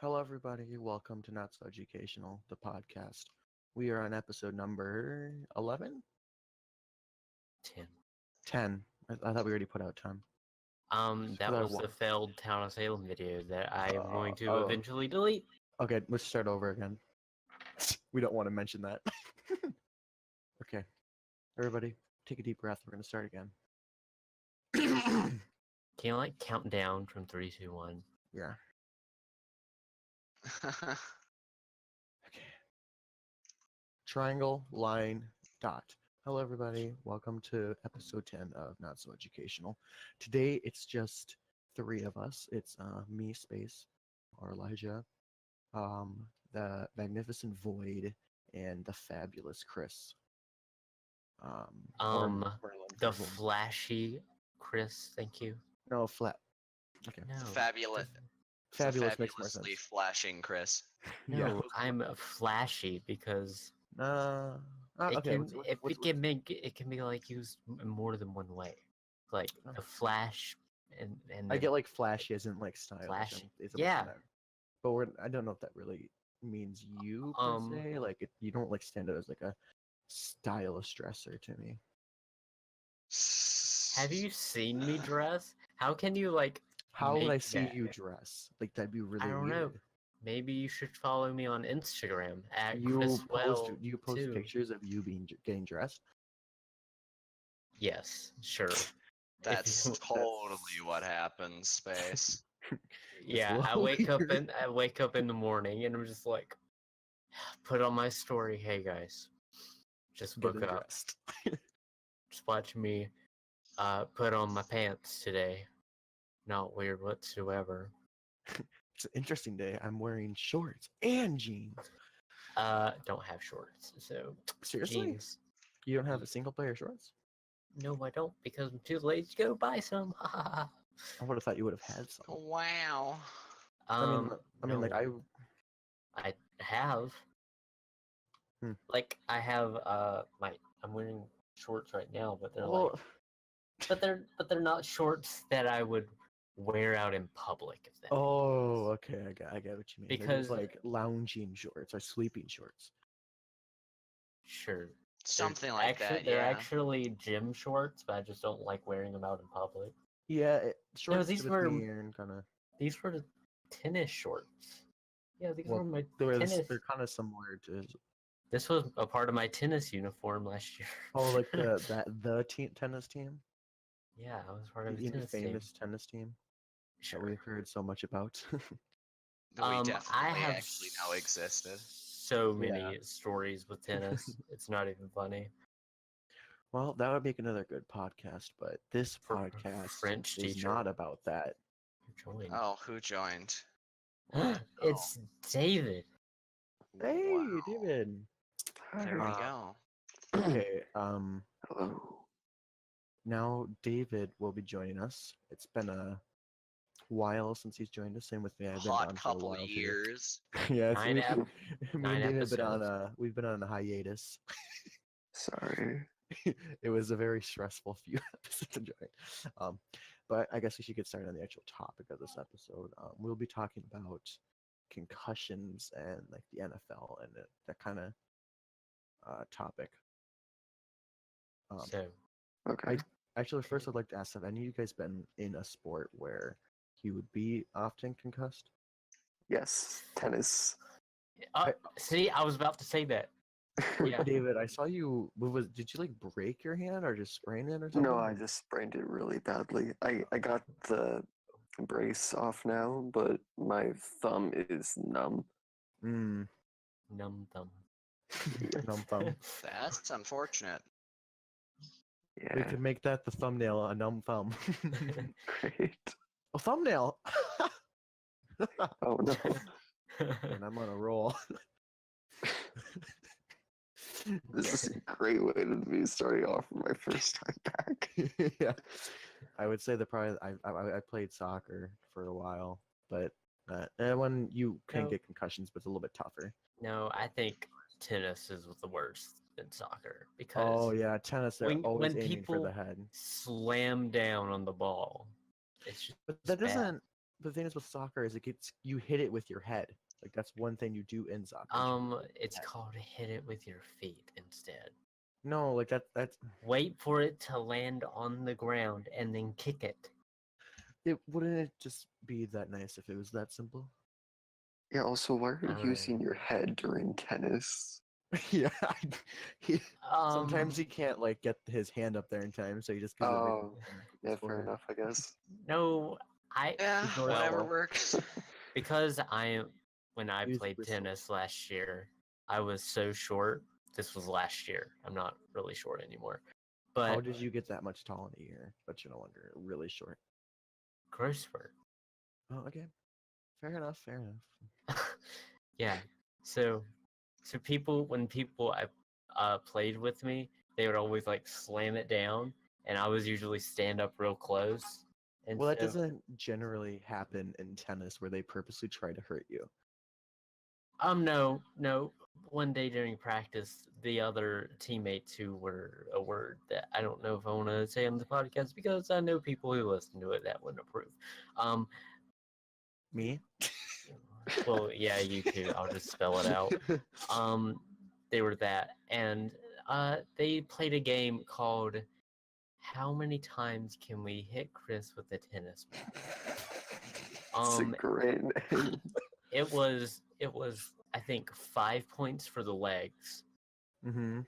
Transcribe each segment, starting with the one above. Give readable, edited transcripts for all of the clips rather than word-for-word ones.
Hello, everybody. Welcome to Not So Educational, the podcast. We are on episode number 11? 10. 10. I thought we already put out 10. That was the failed Town of Salem video that I am going to eventually delete. Okay, let's start over again. We don't want to mention that. Okay. Everybody, take a deep breath. We're going to start again. Can you, count down from 3, 2, 1? Yeah. Okay. Triangle, line, dot. Hello, everybody. Welcome to episode 10 of Not So Educational. Today, it's just 3 of us. It's me, Space, or Elijah, the Magnificent Void, and the Fabulous Chris. The flashy Chris, thank you. No, flat. Okay. No. Fabulous makes more sense. Fabulously flashing Chris. No, Yeah. I'm flashy because okay. it can be used in more than one way. Like a flash and I get flashy isn't stylish. Flashy. Yeah. But I don't know if that really means you per se. You don't stand out as a stylish dresser to me. Have you seen me dress? How can you How would I see you dress? That'd be really I don't weird. know. Maybe you should follow me on Instagram at You Chriswell post pictures of you getting dressed? Yes, sure. That's totally what happens, Space. Yeah, I wake up in the morning and I'm just put on my story, hey guys, just look up. Just watch me put on my pants today. Not weird whatsoever. It's an interesting day. I'm wearing shorts and jeans. Don't have shorts, so seriously? Jeans. You don't have a single pair of shorts? No, I don't, because I'm too lazy to go buy some. I would have thought you would have had some. Wow. I have. I have I'm wearing shorts right now, but they're they're not shorts that I would wear out in public. Okay, I get what you mean. Because they're lounging shorts or sleeping shorts. Sure. Something like that. They're actually gym shorts, but I just don't like wearing them out in public. Yeah, shorts. These were the tennis shorts. Yeah, these were my tennis. They're kind of similar to. This was a part of my tennis uniform last year. Oh, the tennis team. Yeah, I was part of the famous tennis team. Sure. That we've heard so much about. That we definitely actually know existed. So many stories with tennis. It's not even funny. Well, that would make another good podcast, but this podcast is not about that. Who joined? Oh, who joined? It's David. Hey, Wow. David. There we go. Okay. Hello. Now David will be joining us. It's been a while since he's joined us. Same with me. I've been Hot on for a couple while years. Yeah, Nine episodes. We've been on a hiatus. Sorry. It was a very stressful few episodes to join. But I guess we should get started on the actual topic of this episode. We'll be talking about concussions and the NFL and that kind of topic. Okay. Actually, first I'd like to ask if any of you guys been in a sport where you would be often concussed? Yes. Tennis. See, I was about to say that. Yeah. David, I saw you. Did you break your hand or just sprain it or something? No, I just sprained it really badly. I got the brace off now, but my thumb is numb. Numb thumb. Numb thumb. That's unfortunate. Yeah. We could make that the thumbnail, a numb thumb. Great. A thumbnail! Oh no. And I'm on a roll. This is a great way to be starting off my first time back. Yeah. I would say that probably I played soccer for a while, but when you can get concussions, but it's a little bit tougher. No, I think tennis is the worst than soccer because tennis they're always aiming for the head. Slam down on the ball. It's just but that the thing is with soccer is you hit it with your head. Like that's one thing you do in soccer. It's called hit it with your feet instead. No, like that's Wait for it to land on the ground and then kick it. wouldn't it just be that nice if it was that simple? Yeah, also, why are you Alright. using your head during tennis? Yeah. He, sometimes Um, he can't like get his hand up there in time, so he just gives it Oh, right yeah, fair enough, I guess. no, Yeah, well, whatever works. because when I Use played whistle. tennis last year, I was so short. This was last year. I'm not really short anymore. How But did you get that much tall in a year? But you're no longer really short. growth spurt. Oh, okay. Fair enough. Fair enough. Yeah. So when people I played with me, they would always like slam it down, and I was usually stand up real close. And Well, that so, doesn't generally happen in tennis where they purposely try to hurt you. no. One day during practice, the other teammates who were a word that I don't know if I want to say on the podcast because I know people who listen to it that wouldn't approve. Me? Well, yeah, you too. I'll just spell it out. They were that, and they played a game called "How Many Times Can We Hit Chris with a Tennis Ball?" It's a great name. It was I think 5 points for the legs. Mm-hmm.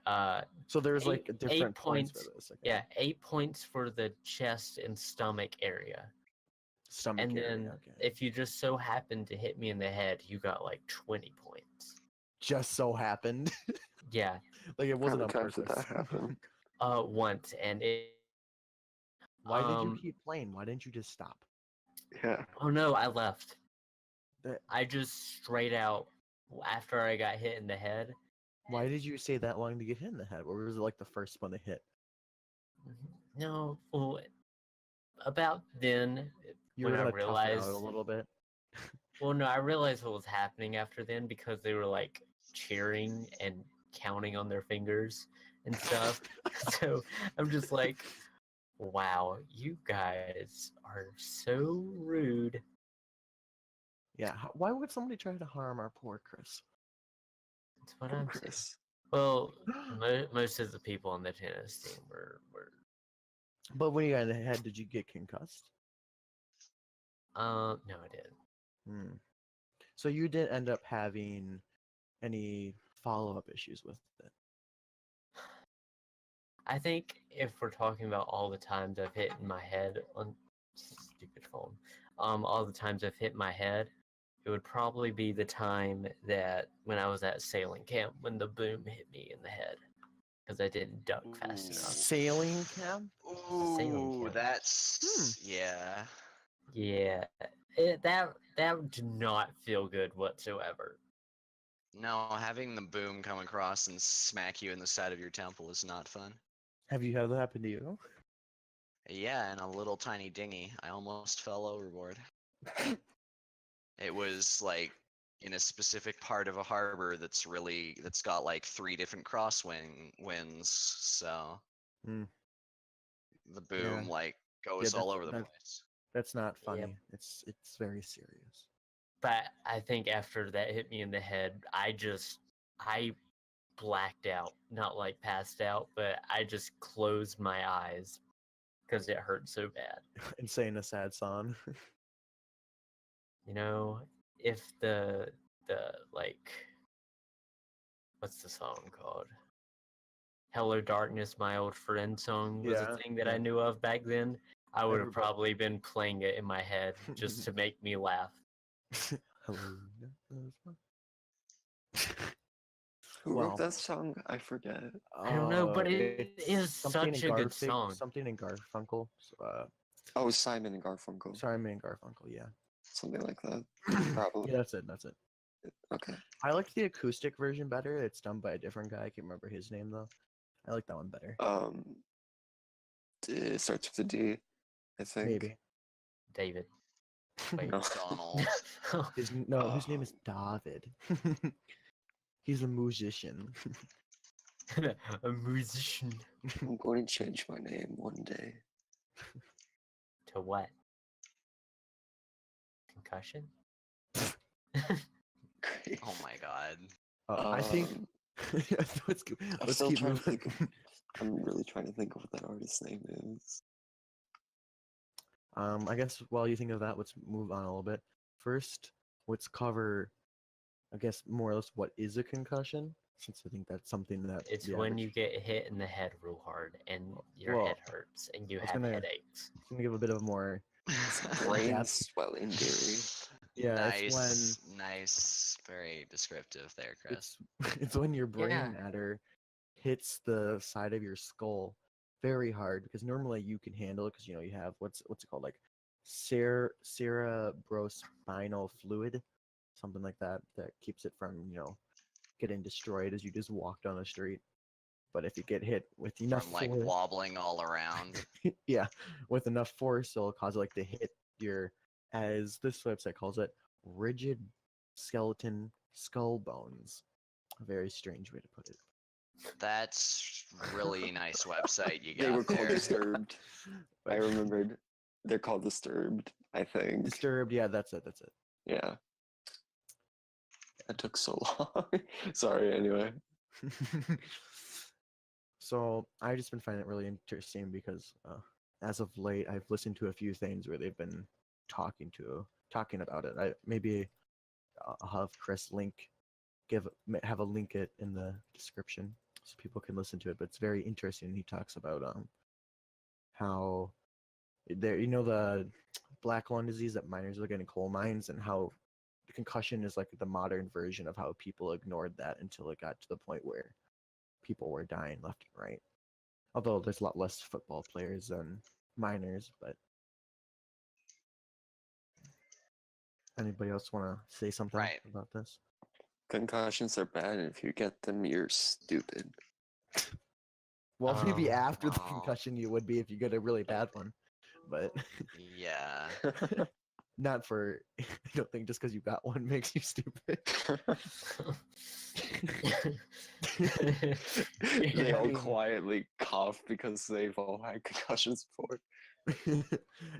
Uh, So there's eight- like different 8 points points. for this. Okay. Yeah, 8 points for the chest and stomach area. Stomach And area. then Okay. if you just so happened to hit me in the head, you got like 20 points. Just so happened. Yeah. Like it How wasn't many on times did purpose. that happen? Once, and it. Why did you keep playing? Why didn't you just stop? Yeah. Oh no, I left. That, I just straight out after I got hit in the head. why did you stay that long to get hit in the head? Or was it like the first one to hit? No, well, about then You when were I gonna tough it realized. out a little bit. Well, no, I realized what was happening after then because they were like cheering and counting on their fingers and stuff. So I'm just like, wow, you guys are so rude. Yeah. Why would somebody try to harm our poor Chris? That's what Poor I'm saying. Chris. Well, most of the people on the tennis team were. But when you got in the head, did you get concussed? No, I didn't. Hmm. So you didn't end up having any follow-up issues with it. I think if we're talking about all the times I've hit in my head on stupid phone, all the times I've hit my head, it would probably be the time that when I was at sailing camp when the boom hit me in the head because I didn't duck fast enough. Sailing camp? Sailing Ooh, camp. that's yeah. Yeah, that did not feel good whatsoever. No, having the boom come across and smack you in the side of your temple is not fun. Have you had that happen to you? Yeah, in a little tiny dinghy, I almost fell overboard. It was like in a specific part of a harbor that's got like 3 different winds, so Mm. the boom like goes all over the place. That's not funny. Yep. It's very serious. But I think after that hit me in the head, I blacked out. Not like passed out, but I just closed my eyes because it hurt so bad. And saying a sad song. You know, if the like what's the song called? Hello Darkness, My Old Friend song was a thing that I knew of back then, I would have probably been playing it in my head just to make me laugh. Hello. Who wrote that song? I forget. I don't know, but it is such a good song. Something in Garfunkel. Oh, Simon and Garfunkel. Simon and Garfunkel, yeah. Something like that. Probably. Yeah, that's it. Okay. I like the acoustic version better. It's done by a different guy. I can't remember his name though. I like that one better. It starts with a D, I think. Maybe. David. Wait. Donald. His name is David. He's a musician. A musician. I'm going to change my name one day. To what? concussion? Great. Oh my god. I think let's I'm let's still keep trying to moving. think. I'm really trying to think of what that artist's name is. I guess while you think of that, let's move on a little bit. First, let's cover, I guess, more or less what is a concussion, since I think that's something that It's the when average. you get hit in the head real hard and your Well, head hurts and you I was have gonna- headaches. Gonna give a bit of more. Brain Depth. swelling injury. Yeah, it's nice, nice, very descriptive there, Chris. it's when your brain Yeah. matter hits the side of your skull very hard, because normally you can handle it because you have what's it called, like cerebrospinal fluid, something like that keeps it from getting destroyed as you just walk down the street. But if you get hit with enough From like force, wobbling all around. yeah, with enough force, it'll cause it like to hit your, as this website calls it, rigid skeleton skull bones. A very strange way to put it. That's really nice website you They were got called there. Disturbed. I remembered. They're called Disturbed, I think. Disturbed, yeah, that's it. Yeah. That took so long. Sorry, anyway. So I've just been finding it really interesting because as of late, I've listened to a few things where they've been talking about it. Maybe I'll have Chris have a link it in the description so people can listen to it. But it's very interesting. He talks about how the black lung disease that miners are getting in coal mines, and how the concussion is like the modern version of how people ignored that until it got to the point where people were dying left and right. Although there's a lot less football players than miners, but anybody else want to say something Right. about this? Concussions are bad, and if you get them, you're stupid. Well, maybe after the Oh. concussion you would be if you get a really bad one, but Yeah. not for. I don't think just because you got one makes you stupid. They I all mean- quietly cough because they've all had concussions before.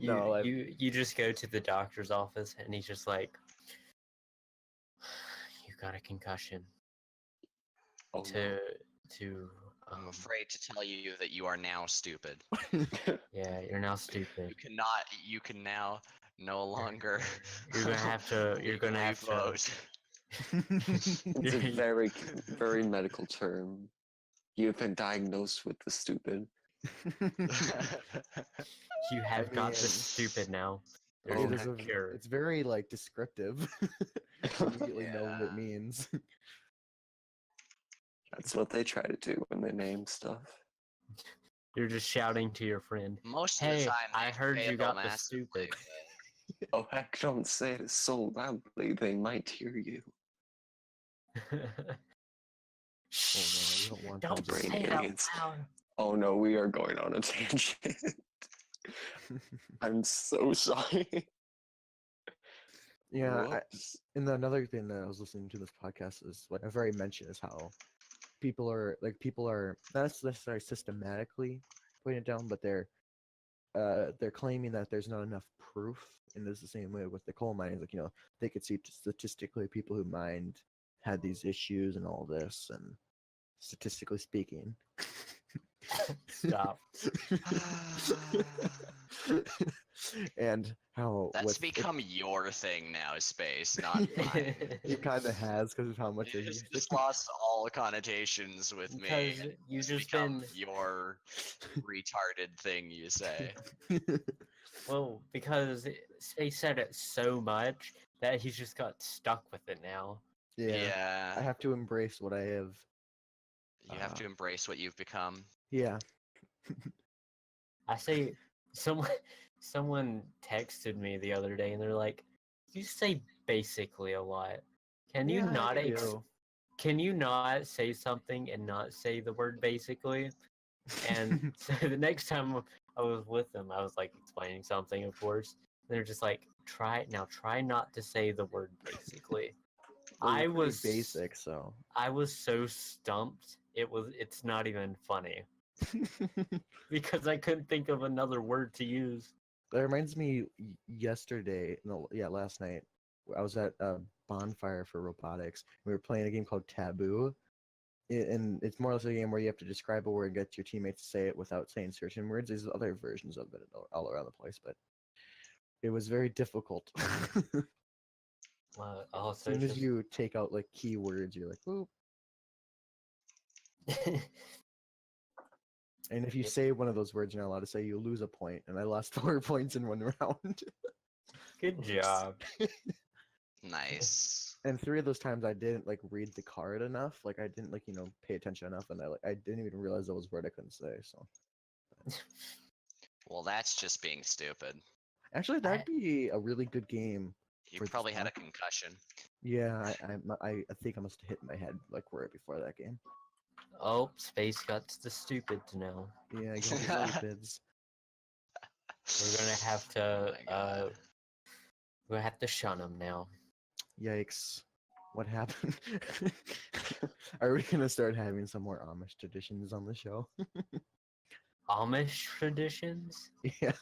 No, you just go to the doctor's office and he's just like, you got a concussion. Oh, to I'm afraid to tell you that you are now stupid. yeah, you're now stupid. You can now no longer You're gonna have to vote. It's a very, very medical term. You've been diagnosed with the stupid. You have got the mean, stupid now. There's Oh, it is no cure. it's very like descriptive. You immediately know what it Yeah. means. That's what they try to do when they name stuff. You're just shouting to your friend. Most of Hey, the time, I they heard you fail got the massively, stupid. Oh, heck, don't say it so loudly, they might hear you. you don't want Don't them to say hear it out aliens. loud. Oh no, we are going on a tangent. I'm so sorry. Yeah, Whoops. and another thing that I was listening to this podcast is what I've already mentioned is how people are not necessarily systematically putting it down, but they're claiming that there's not enough proof. And it's the same way with the coal mining. Like they could see statistically people who mined had these issues and all this, and statistically speaking. Stop. And how That's become your thing now, Space, not mine. it kind of has because of how much I It use has just lost all connotations with me. Because and you it's just become been your retarded thing you say. well, because they said it so much that he's just got stuck with it now. Yeah, I have to embrace what I have. You have to embrace what you've become. Yeah. I say someone texted me the other day and they're like, "You say basically a lot. Can you Yeah, not I do. can you not say something and not say the word basically?" And so the next time I was with them, I was like explaining something, of course. They're just like, try not to say the word basically. Well, I you're pretty was basic, so. I was so stumped. It's not even funny because I couldn't think of another word to use. That reminds me. Yesterday, no, yeah, last night, I was at a bonfire for robotics. We were playing a game called Taboo, and it's more or less a game where you have to describe a word and get your teammates to say it without saying certain words. There's other versions of it all around the place, but it was very difficult. As soon as you take out like keywords, you're like, "Oop." And if you say one of those words you're not allowed to say, you lose a point. And I lost 4 points in one round. Good job. Nice. And 3 of those times I didn't like read the card enough. Like I didn't pay attention enough, and I didn't even realize that was a word I couldn't say. So Well, that's just being stupid. actually, that'd be a really good game. You For probably had a this concussion. Yeah, I think I must have hit my head like right before that game. Oh, Space got the stupid now. Yeah, I got stupids. We're gonna have Oh to my God. we're gonna have to shun him now. Yikes! What happened? Are we gonna start having some more Amish traditions on the show? Amish traditions? Yeah.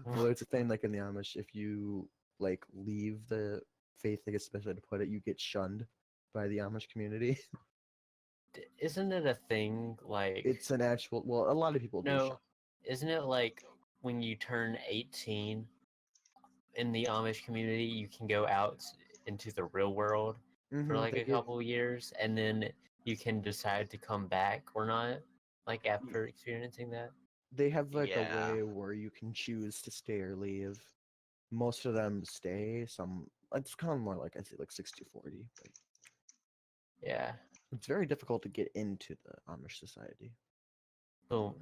Well, it's a thing like in the Amish, if you like leave the faith, I guess especially to put it, you get shunned by the Amish community. Isn't it a thing like It's an actual. Well, a lot of people do. no? Isn't it like when you turn 18 in the Amish community, you can go out into the real world for like They a couple years, and then you can decide to come back or not, like after experiencing that? They have like a Yeah. way where you can choose to stay or leave. Most of them stay. Some it's kind of more like I say like 60-40. But Yeah. it's very difficult to get into the Amish society. So,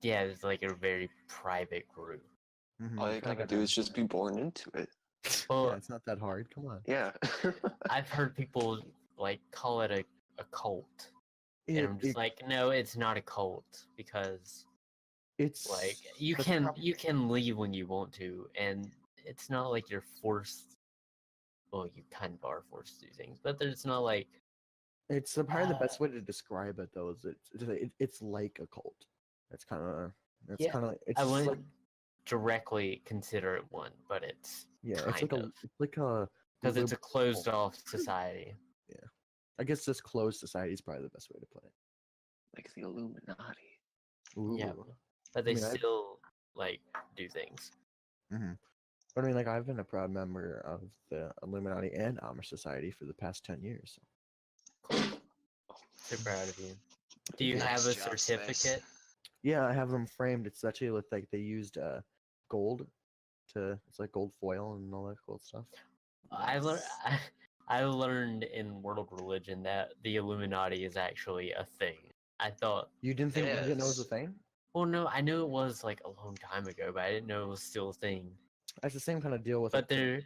yeah, it's like a very private group. All you gotta do is just be born into it. Well, Yeah, it's not that hard. Come on. Yeah. I've heard people like call it a cult, and It, I'm just it, like, no, it's not a cult because it's like you the can leave when you want to, and it's not like you're forced. Well, you kind of are forced to do things, but there's not like It's probably the best way to describe it, though. Is it's like a cult. It's kind of Yeah, it's I just wouldn't like directly consider it one, but it's yeah, kind of it's like a because it's a liberal closed cult. off society. Yeah, I guess this closed society is probably the best way to put it. Like the Illuminati. Ooh. Yeah, but I they mean, still like do things. But I mean, like I've been a proud member of the Illuminati and Amish Society for the past 10 years. So. So proud of you. Do you Nice have a job, Space. certificate? Yeah, I have them framed. It's actually look like they used gold to. It's like gold foil and all that cool stuff. I learned. I learned in World Religion that the Illuminati is actually a thing. I thought. You didn't think It you didn't know it was a is. thing? Well, no, I knew it was like a long time ago, but I didn't know it was still a thing. That's the same kind of deal with. But like,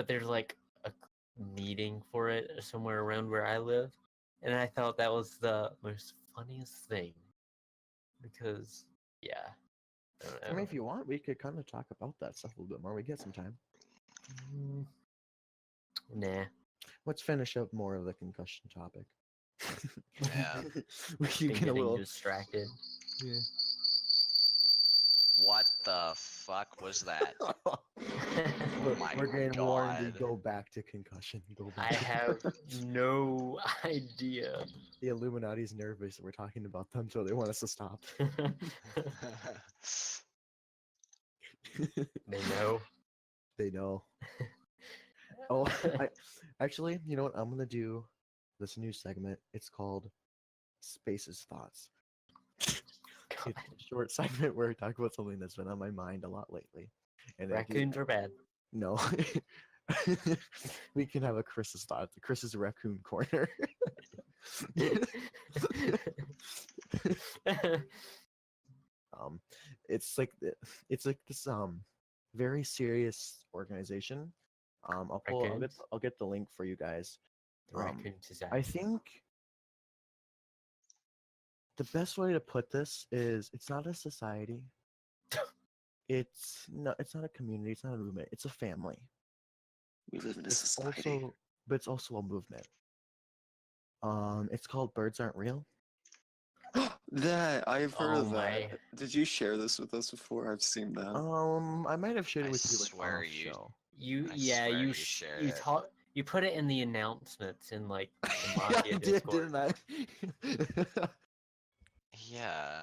there's like a meeting for it somewhere around where I live, and I thought that was the most funniest thing because yeah, I don't know. I mean, if you want, we could kind of talk about that stuff a little bit more. We get some time. Nah. Let's finish up more of the concussion topic. Yeah. We keep Been getting a getting little. distracted. Yeah. What the fuck was that? my We're getting warned to God. go back to concussion. Go I back. have no idea. The Illuminati's nervous and we're talking about them, so they want us to stop. They know. They know. Oh, actually, you know what? I'm gonna do this new segment. It's called Space's Thoughts. It's a short segment where I talk about something that's been on my mind a lot lately. And Raccoons are bad. No. We can have a Chris's thoughts. Chris's raccoon corner. It's like this very serious organization. I'll get the link for you guys. The Raccoon Society. I think the best way to put this is it's not a society. It's not a community, it's not a movement, it's a family. We live in a It's society. but it's also a movement. It's called Birds Aren't Real. That I've heard Oh of my. that. Did you share this with us before? I've seen that. I might have shared it I with you like swear off you- show. I swear you shared it. You put it in the announcements in like the Yeah, Mafia I did, Discord. didn't I? Yeah.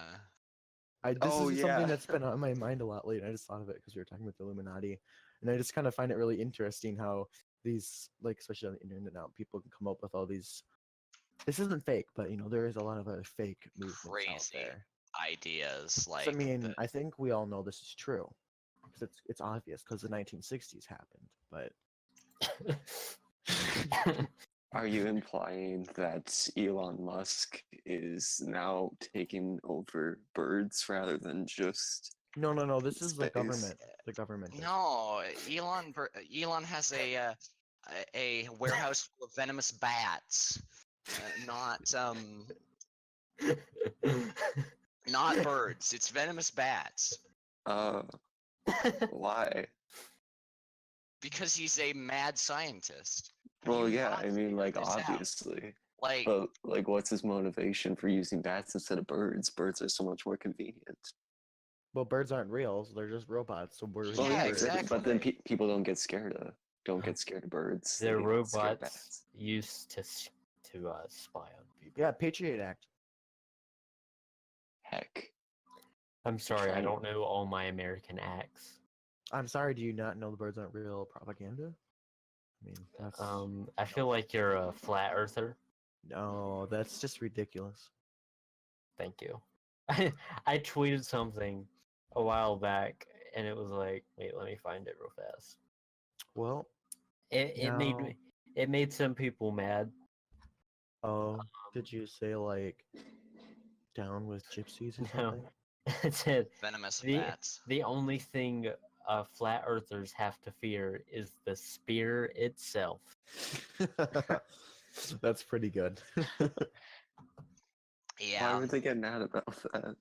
This Oh, is yeah. something that's been on my mind a lot lately. I just thought of it because we were talking about the Illuminati, and I just kind of find it really interesting how these, like, especially on the internet now, people can come up with all these. This isn't fake, but there is a lot of fake movements out Crazy there. ideas 'Cause, like I mean, the- I think we all know this is true because it's obvious because the 1960s happened. But Are you implying that Elon Musk is now taking over birds rather than just no, this is the space? government. The government. is. No, Elon has a warehouse full of venomous bats. Not birds. It's venomous bats. Why? Because he's a mad scientist. Well, You yeah, gotta I mean, figure like, this out. obviously. Like, But, like, what's his motivation for using bats instead of birds? Birds are so much more convenient. Well, birds aren't real; so they're just robots. So we're Yeah, But then exactly. people don't get scared of birds. They're they get scared of robots bats. used to spy on people. Yeah, Patriot Act. Heck. I'm sorry, I China. don't know all my American acts. I'm sorry, do you not know the birds aren't real propaganda? I mean, that's I feel like you're a flat earther. no, that's just ridiculous. Thank you. I tweeted something a while back, and it was like, wait, let me find it real fast. Well, It made some people mad. oh, did you say like down with gypsies or No. something? It said venomous the bats. the only thing flat earthers have to fear is the spear itself. That's pretty good. Why Yeah. would they get mad about that?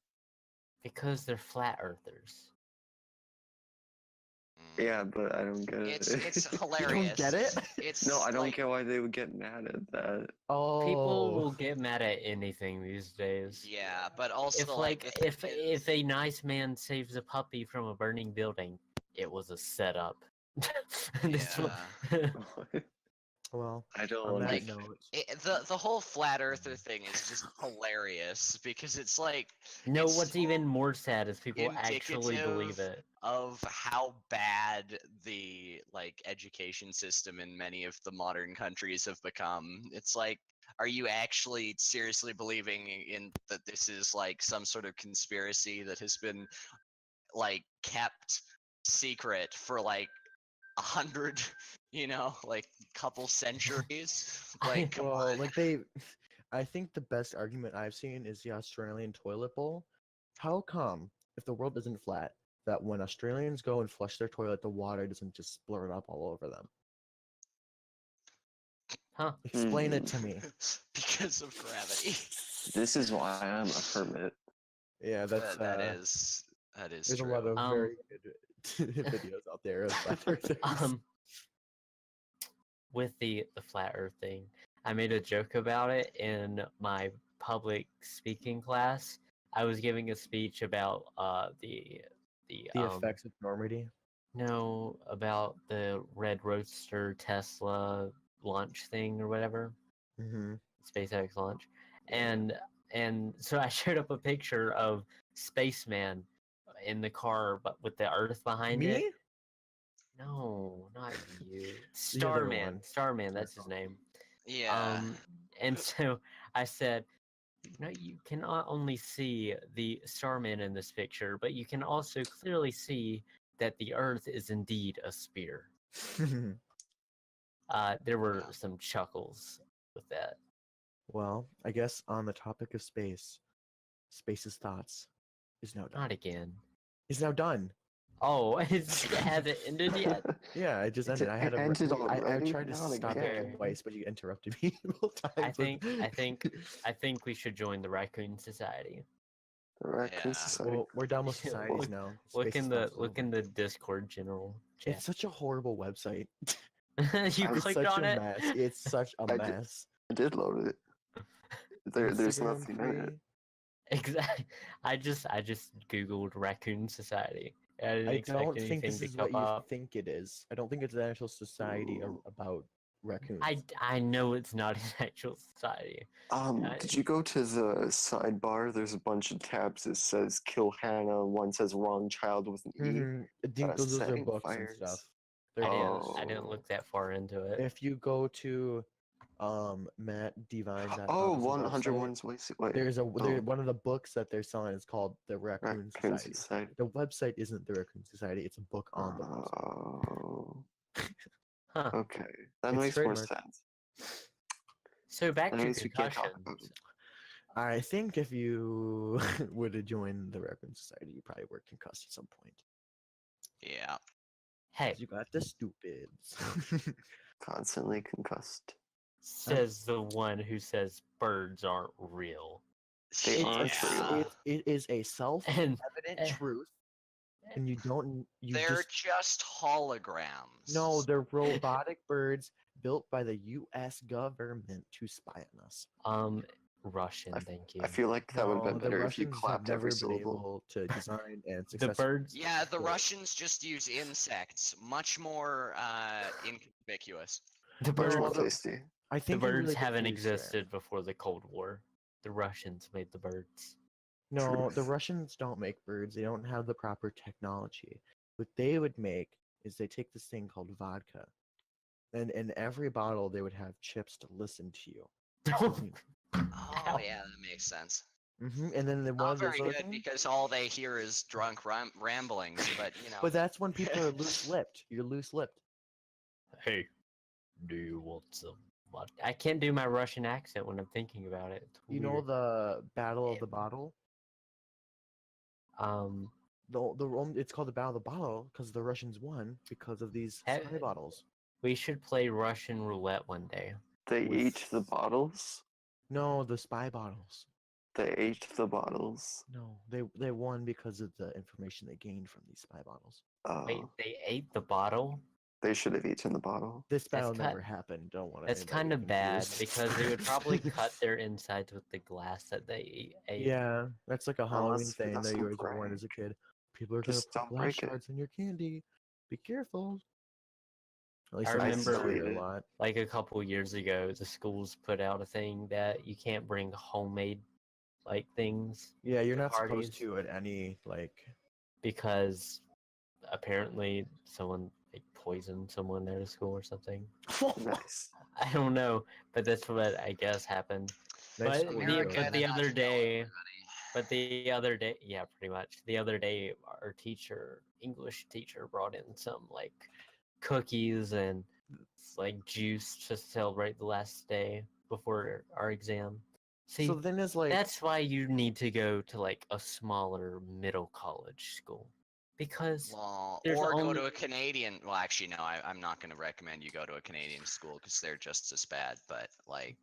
Because they're flat earthers. Yeah, but I don't get it. It's You hilarious. don't get it? It's No, I don't like, get why they would get mad at that. Oh, People will get mad at anything these days. Yeah, but also If like the if thing is- if a nice man saves a puppy from a burning building, it was a setup. This one- well. I don't On that Like, note, the whole flat earther thing is just hilarious because it's like no, it's what's so even more sad is people actually believe indicative it. of how bad the like education system in many of the modern countries have become. It's like, are you actually seriously believing in that this is like some sort of conspiracy that has been like kept secret for like 100, like couple centuries? Like, come well, on. like I think the best argument I've seen is the Australian toilet bowl. How come, if the world isn't flat, that when Australians go and flush their toilet, the water doesn't just splurt up all over them? Huh? Explain it to me. Because of gravity. This is why I'm a hermit. Yeah, that's That is there's true. a lot of very good videos out there of flat earthers. With the flat earth thing, I made a joke about it in my public speaking class. I was giving a speech about the The effects of Normandy. no, about the Red Roadster Tesla launch thing or whatever, Mm-hmm. SpaceX launch, and so I showed up a picture of Spaceman in the car, but with the Earth behind it. Me? No, not you. The other Starman. one. Starman, that's his name. Yeah. And so I said, no, you can not only see the Starman in this picture, but you can also clearly see that the Earth is indeed a spear. There were Yeah. some chuckles with that. Well, I guess on the topic of space, Space's Thoughts is now done. Not again. Is now done. Oh, it hasn't ended yet. Yeah, it just It ended. I had ended I already? tried to Not stop it again. twice, but you interrupted me both times. I think we should join the Raccoon Society. The Raccoon Yeah. Society. Well, we're done with societies Look- now. Look Space in is the also over. Discord general chat. It's such a horrible website. You It's clicked such on a it. mess. It's such a I did- mess. I did load it. There's Instagram nothing in it. free. Exactly. I just googled raccoon society. I didn't I expect don't think anything this to is come what you up. think it is. I don't think it's an actual society about raccoons. I know it's not an actual society. Did you go to the sidebar? There's a bunch of tabs. It says "Kill Hannah." One says "Wrong Child" with an E. I think those are Setting books and fires. stuff. I They're didn't books. I didn't look that far into it. If you go to mattdevine.com, Oh, is the 101 website. Wait. There's Oh, one of the books that they're selling is called The Raccoon Raccoon Society. Society. The website isn't The Raccoon Society, it's a book on the website. Oh, Huh. okay. That It's makes more trademarked. sense. So back to Anyways, we can't talk about concussions. it. I think if you would have joined The Raccoon Society, you probably were concussed at some point. Yeah. Hey, 'Cause you got the stupids. Constantly concussed. says the one who says birds aren't real. They It's aren't real. it is a And self-evident truth, and you They're just holograms. no, they're robotic birds built by the U.S. government to spy on us. Russian, thank you. I feel like that would have been No, the better if you Russians have clapped never every been syllable. able to design and The successfully. birds Yeah, the Cool. Russians just use insects, much more inconspicuous. the No, Much more birds the- tasty. I the think you're birds really haven't confused there. existed before the Cold War. The Russians made the birds. No, the Truth. Russians don't make birds. They don't have the proper technology. What they would make is they take this thing called vodka, and in every bottle they would have chips to listen to you. Oh yeah, that makes sense. And then one Not of those very other good things. because all they hear is drunk ramblings, but you know. But that's when people are loose-lipped. You're loose-lipped. Hey, do you want some? I can't do my Russian accent when I'm thinking about it. It's You know weird. the Battle of the Bottle? It's called the Battle of the Bottle because the Russians won because of these Ha- spy bottles. we should play Russian roulette one day. They With- ate the bottles. No, the spy bottles. They ate the bottles. No, they won because of the information they gained from these spy bottles. Wait, they ate the bottle? They should have eaten the bottle. This battle ki- never happened. Don't want to. That's kind of bad because they would probably cut their insides with the glass that they ate. Yeah, that's like a Halloween that's- thing that's that you a always warned as a prank. kid. People are gonna Just put don't glass break it. shards in your candy. Be careful. At least I I remember- remember ate a it. lot. Like a couple years ago, the schools put out a thing that you can't bring homemade like things Yeah, you're to not parties supposed to at any like. because apparently someone like poisoned someone at a school or something. Nice. I don't know, but that's what I guess happened. Nice But school the, to America go but to. the in a other nutshell, day, everybody. but the other day, yeah, pretty much. The other day, our English teacher, brought in some like cookies and like juice to celebrate the last day before our exam. See, So then it's like that's why you need to go to like a smaller middle college school because Well, there's or go only- to a Canadian. Well, actually, no. I'm not going to recommend you go to a Canadian school because they're just as bad. But like,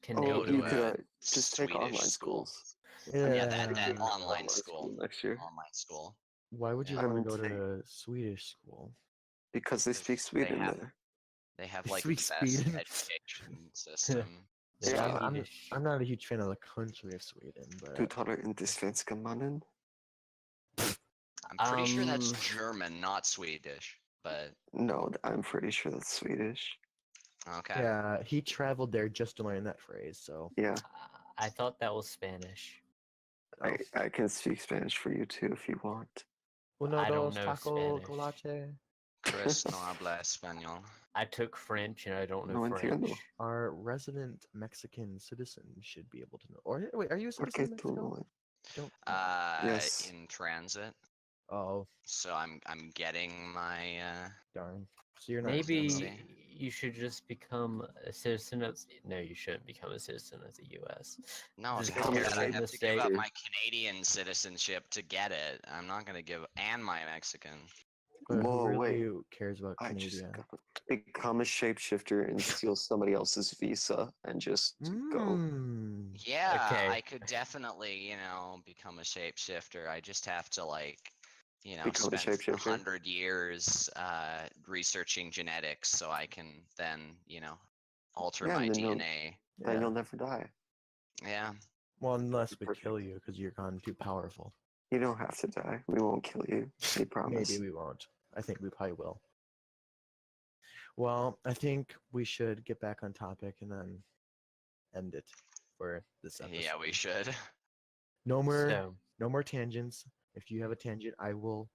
Canadian. Oh, to you a could just take Swedish online school. schools. Yeah, that yeah. online school. next year Online school. Why would you Yeah. want to I'm go to saying- a Swedish school? because they speak Because Sweden have- there. They have They like the speak best Sweden. education system. The Yeah, Swedish. I'm not a huge fan of the country of Sweden, Du but talar inte svenska, mannen. I'm pretty sure that's Um, German, not Swedish. But No, I'm pretty sure that's Swedish. okay. yeah, he traveled there just to learn that phrase. So Yeah, I thought that was Spanish. oh. I can speak Spanish for you too if you want. Uno, I don't dos, know taco, Spanish. colache. Chris no habla español. I took French and I don't know No French. entiendo. Our resident Mexican citizen should be able to know. Or wait, are you a ¿Por citizen qué of tú Mexico? no? Don't. Yes. In transit. Oh So I'm getting my darn. So you're not. Maybe residency. you should just become a citizen of. No, you shouldn't become a citizen of the U.S. No, Just hell become yeah, a I in have the to give up state. my Canadian citizenship to get it. I'm not gonna give and my Mexican. But Whoa, who really wait. cares about I just Canada? got become a shapeshifter and steal somebody else's visa and just go. Mm. Yeah, Okay. I could definitely, become a shapeshifter. I just have to Become a spend shapeshifter? 100 years researching genetics so I can then, alter Yeah, my and then DNA. Then Yeah. you'll never die. Yeah. Well, unless we Perfect. kill you because you're gone too powerful. You don't have to die. We won't kill you. We promise. Maybe we won't. I think we probably will. Well, I think we should get back on topic and then end it for this episode. Yeah, we should. No more, So no more tangents. If you have a tangent, I will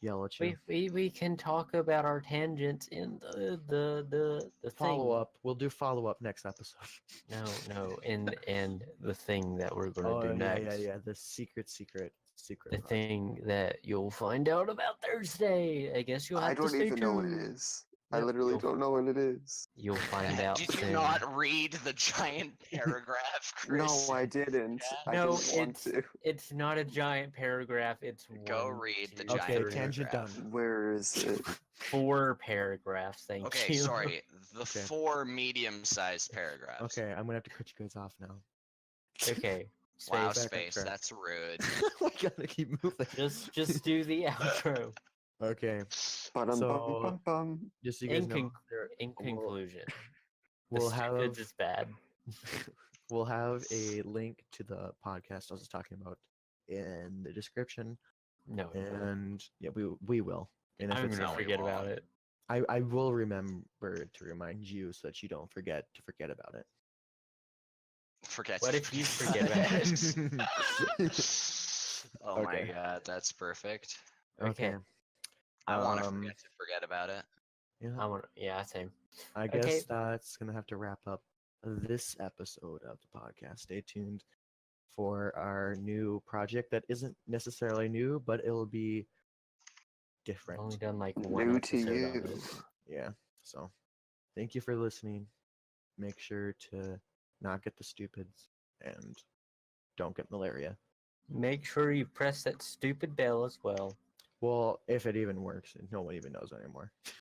yell at you. we can talk about our tangents in the Follow thing. up. We'll do follow up next episode. No, and the thing that we're gonna do yeah, next. yeah. The secret The project. thing that you'll find out about Thursday. I guess you'll have I to don't stay even know what it tuned. is. I Yep, literally you'll- don't know what it is. You'll find out Did you soon. not read the giant paragraph, Chris? No, I didn't. Yeah. I No, didn't want to. it's not a giant paragraph. It's Go one, read the two, giant Okay, three, tangent paragraph. done. Where is it? 4 paragraphs. Thank Okay, you. sorry. The Okay. 4 medium-sized paragraphs. Okay, I'm gonna have to cut you guys off now. Okay. Wow, Space. back on space. track. That's rude. We gotta keep moving. Just do the outro. Okay, Ba-dum, So, bum, bum, bum. just so you guys In, know, in conclusion, we'll the have stupids is bad. we'll have a link to the podcast I was talking about in the description, No, and yeah, we will. And if I'm it's gonna not, we forget about won't. it. I will remember to remind you so that you don't forget about it. Forget. What to if you forget forget about it? Oh my Okay. god, that's perfect. Okay. I want to Um, forget to forget about it. Yeah, Yeah, same. I guess okay. that's gonna have to wrap up this episode of the podcast. Stay tuned for our new project that isn't necessarily new, but it'll be I've different. only done like one New to episode of you. it. Yeah. So thank you for listening. Make sure to not get the stupids and don't get malaria. Make sure you press that stupid bell as well. Well, if it even works, no one even knows anymore.